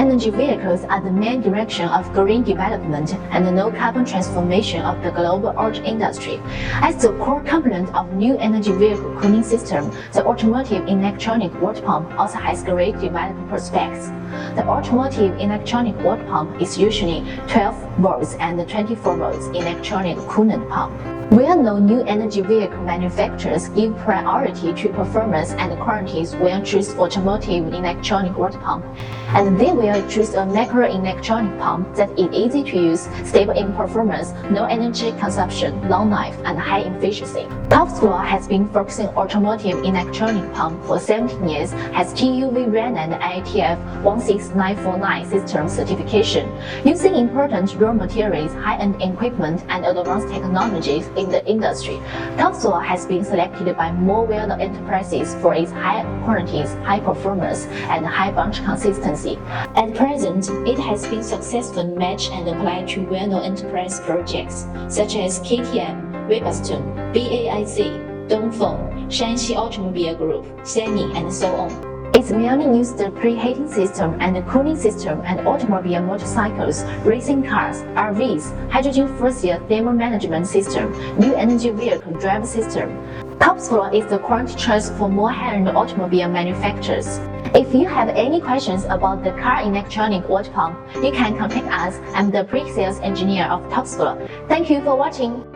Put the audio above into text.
energy vehicles are the main direction of green development and the no-carbon transformation of the global auto industry. As the core component of new energy vehicle cooling system, the automotive electronic water pump also has great development prospects. The automotive electronic water pump is usually 12 volts and 24 volts electronic coolant pump. Well-known new energy vehicle manufacturers give priority to performance and qualities when choose automotive electronic water pump, and they will choose a microelectronic pump that is easy to use, stable in performance, no energy consumption, long life, and high efficiency. TOPSFLO has been focusing automotive electronic pump for 17 years, has TUV RAN and IATF 16949 system certification, using important raw materials, high-end equipment, and advanced technologies in the industry. TOPSFLO has been selected by more well-known enterprises for its high qualities, high performance, and high bunch consistency. At present, it has been successfully matched and applied to well-known enterprise projects such as KTM, webasto, BAIC, Dongfeng, Shanxi Automobile Group, Sany, and so on. It mainly uses the preheating system and the cooling system and automobile motorcycles, racing cars, RVs, hydrogen fuel cell thermal management system, new energy vehicle drive system. TOPSFLO is the quality choice for more high-end automobile manufacturers. If you have any questions about the car electronic water pump, you can contact us. I'm the pre-sales engineer of TOPSFLO. Thank you for watching.